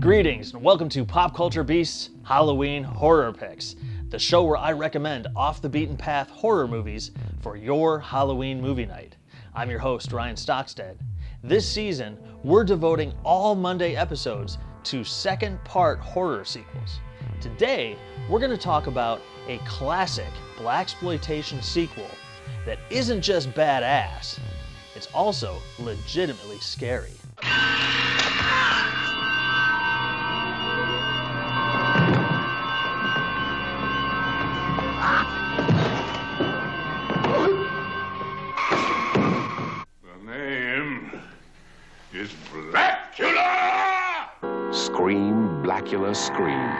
Greetings and welcome to Pop Culture Beast's Halloween Horror Picks, the show where I recommend off-the-beaten-path horror movies for your Halloween movie night. I'm your host, Ryan Stockstad. This season, we're devoting all Monday episodes to second-part horror sequels. Today, we're going to talk about a classic blaxploitation sequel that isn't just badass, it's also legitimately scary. Blacula Scream.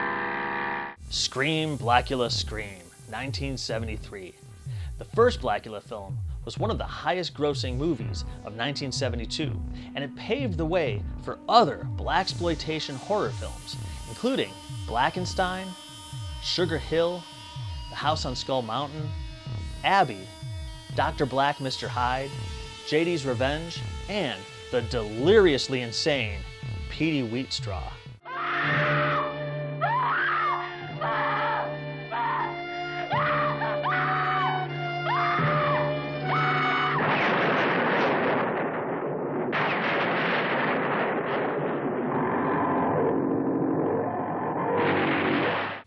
Scream, Blacula Scream, 1973. The first Blacula film was one of the highest grossing movies of 1972, and it paved the way for other blaxploitation horror films, including Blackenstein, Sugar Hill, The House on Skull Mountain, Abby, Dr. Black, Mr. Hyde, JD's Revenge, and the deliriously insane Petey Wheatstraw.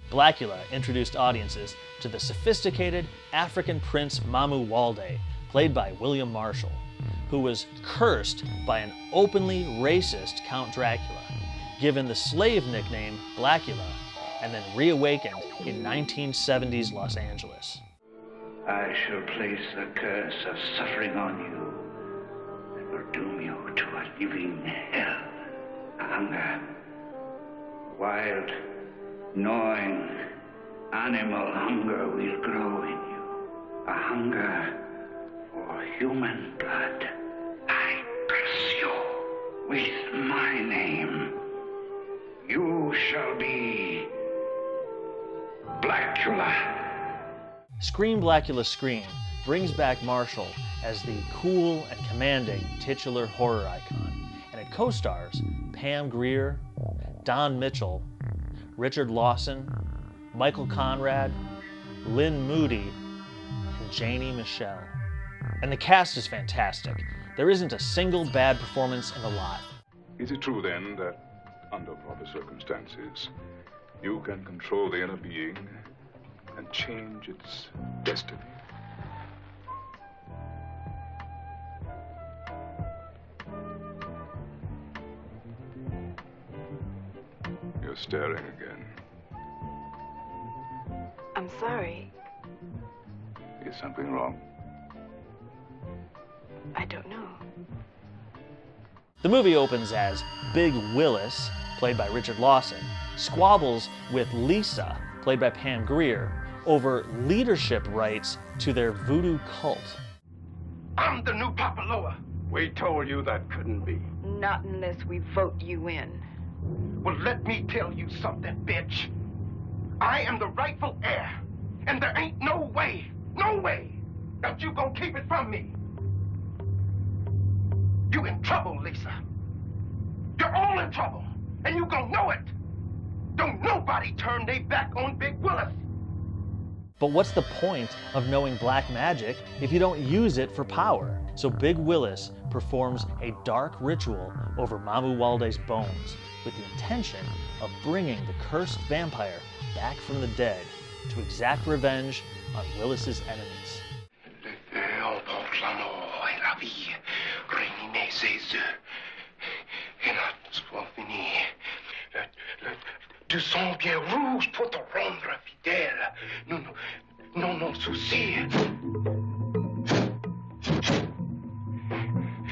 Blacula introduced audiences to the sophisticated African prince Mamu Walde, played by William Marshall, who was cursed by an openly racist Count Dracula, given the slave nickname Blacula, and then reawakened in 1970s Los Angeles. I shall place a curse of suffering on you and will doom you to a living hell. Hunger, wild, gnawing, animal hunger will grow in you. A hunger for human blood. I curse you with my name. You shall be Blacula. Scream, Blacula Scream brings back Marshall as the cool and commanding titular horror icon, and it co-stars Pam Grier, Don Mitchell, Richard Lawson, Michael Conrad, Lynne Moody, and Janee Michelle. And the cast is fantastic. There isn't a single bad performance in the lot. Is it true then that, under proper circumstances, you can control the inner being and change its destiny? You're staring again. I'm sorry. Is something wrong? I don't know. The movie opens as Big Willis, played by Richard Lawson, squabbles with Lisa, played by Pam Grier, over leadership rights to their voodoo cult. I'm the new Papaloa. We told you that couldn't be. Not unless we vote you in. Well, let me tell you something, bitch. I am the rightful heir, and there ain't no way that you gonna keep it from me. You in trouble, Lisa. You're all in trouble, and you gonna know it. Don't nobody turn their back on Big Willis. But what's the point of knowing black magic if you don't use it for power? So Big Willis performs a dark ritual over Mamu Walde's bones with the intention of bringing the cursed vampire back from the dead to exact revenge on Willis's enemies. Du sang bien rouge pour te rendre fidèle. Non, souci.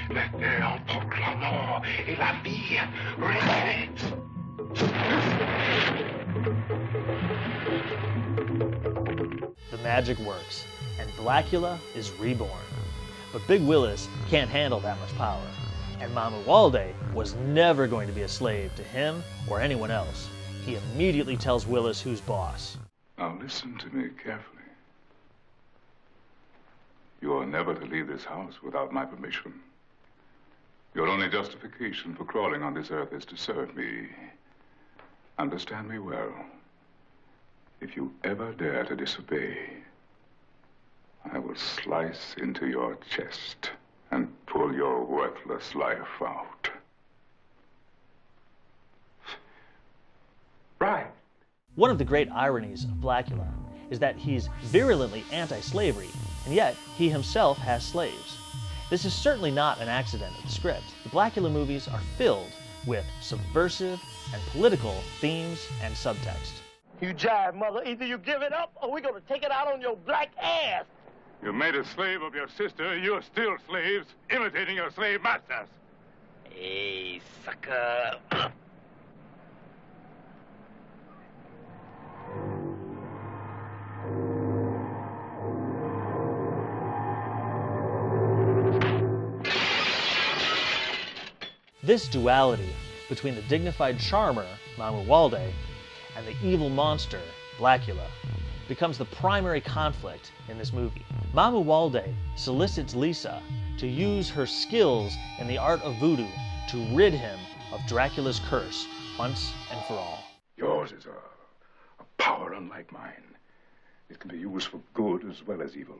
Le feu emporte la mort et la vie règne. The magic works, and Blacula is reborn. But Big Willis can't handle that much power, and Mamu Walde was never going to be a slave to him or anyone else. He immediately tells Willis who's boss. Now listen to me carefully. You are never to leave this house without my permission. Your only justification for crawling on this earth is to serve me. Understand me well. If you ever dare to disobey, I will slice into your chest and pull your worthless life out. Right. One of the great ironies of Blacula is that he's virulently anti-slavery, and yet he himself has slaves. This is certainly not an accident of the script. The Blacula movies are filled with subversive and political themes and subtext. You jive, mother. Either you give it up or we're gonna take it out on your black ass. You made a slave of your sister. You're still slaves, imitating your slave masters. Hey, sucker. This duality between the dignified charmer, Mamu-Walde, and the evil monster, Blacula, becomes the primary conflict in this movie. Mamu-Walde solicits Lisa to use her skills in the art of voodoo to rid him of Dracula's curse once and for all. Yours is a power unlike mine. It can be used for good as well as evil.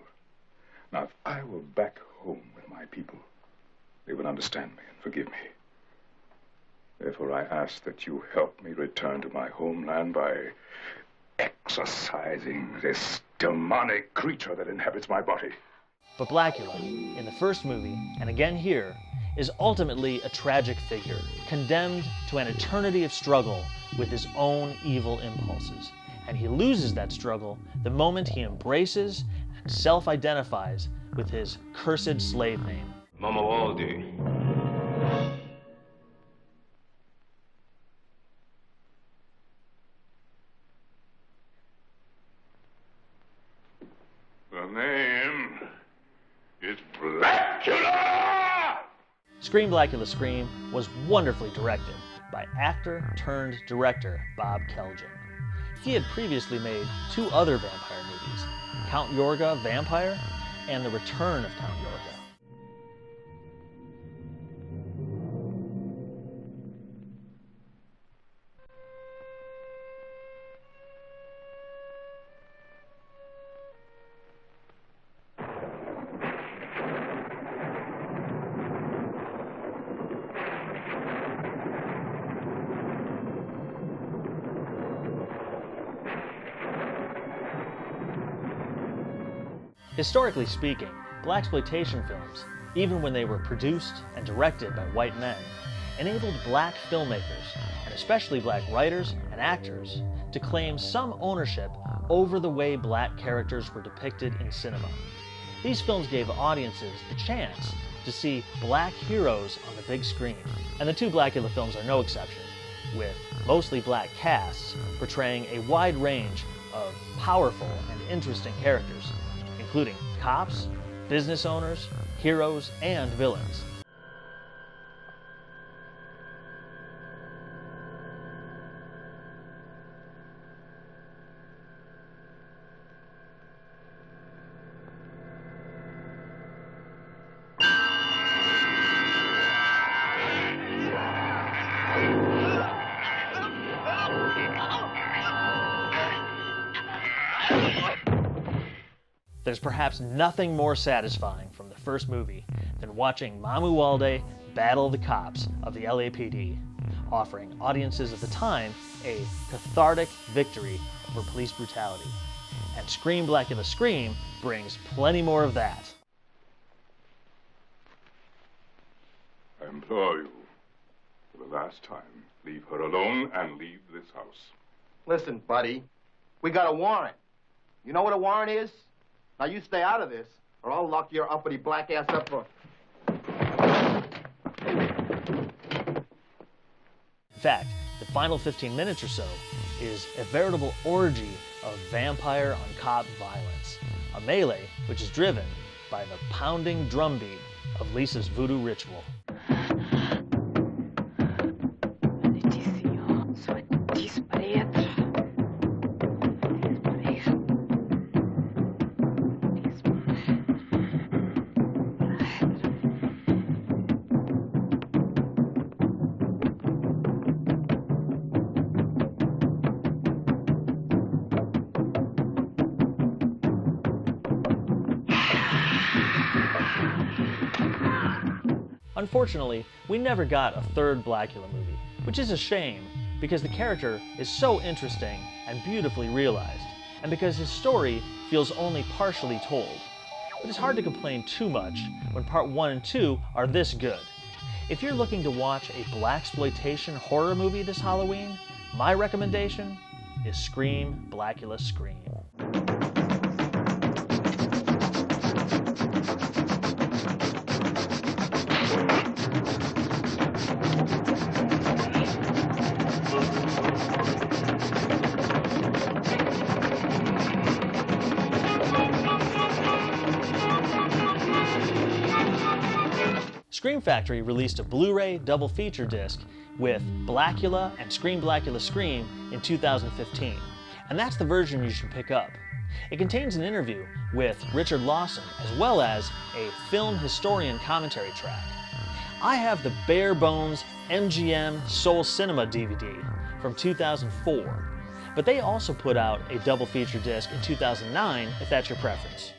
Now, if I were back home with my people, they would understand me and forgive me. Therefore, I ask that you help me return to my homeland by exorcising this demonic creature that inhabits my body. But Blacula, in the first movie, and again here, is ultimately a tragic figure, condemned to an eternity of struggle with his own evil impulses. And he loses that struggle the moment he embraces and self-identifies with his cursed slave name. Mamu-Walde. The name is Blacula! Blacula Scream was wonderfully directed by actor-turned-director Bob Kelljan. He had previously made 2 other vampire movies, Count Yorga Vampire and The Return of Count Yorga. Historically speaking, blaxploitation films, even when they were produced and directed by white men, enabled black filmmakers, and especially black writers and actors, to claim some ownership over the way black characters were depicted in cinema. These films gave audiences the chance to see black heroes on the big screen, and the 2 Blacula films are no exception, with mostly black casts portraying a wide range of powerful and interesting characters, including cops, business owners, heroes, and villains. There's perhaps nothing more satisfying from the first movie than watching Mamu-Walde battle the cops of the LAPD, offering audiences of the time a cathartic victory over police brutality. And Blacula Scream brings plenty more of that. I implore you, for the last time, leave her alone and leave this house. Listen, buddy, we got a warrant. You know what a warrant is? Now you stay out of this, or I'll lock your uppity black ass up for... In fact, the final 15 minutes or so is a veritable orgy of vampire on cop violence, a melee which is driven by the pounding drumbeat of Lisa's voodoo ritual. Unfortunately, we never got a third Blacula movie, which is a shame because the character is so interesting and beautifully realized, and because his story feels only partially told. But it's hard to complain too much when part 1 and 2 are this good. If you're looking to watch a blaxploitation horror movie this Halloween, my recommendation is Scream, Blacula Scream. Scream Factory released a Blu-ray double feature disc with Blacula and Scream Blacula Scream in 2015, and that's the version you should pick up. It contains an interview with Richard Lawson as well as a film historian commentary track. I have the bare bones MGM Soul Cinema DVD from 2004, but they also put out a double feature disc in 2009 if that's your preference.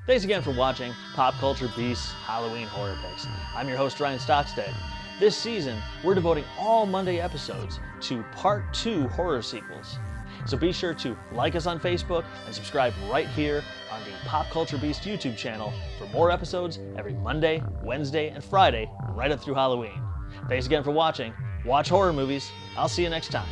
Thanks again for watching Pop Culture Beast's Halloween Horror Picks. I'm your host, Ryan Stockstad. This season, we're devoting all Monday episodes to Part 2 horror sequels. So be sure to like us on Facebook and subscribe right here on the Pop Culture Beast YouTube channel for more episodes every Monday, Wednesday, and Friday right up through Halloween. Thanks again for watching. Watch horror movies. I'll see you next time.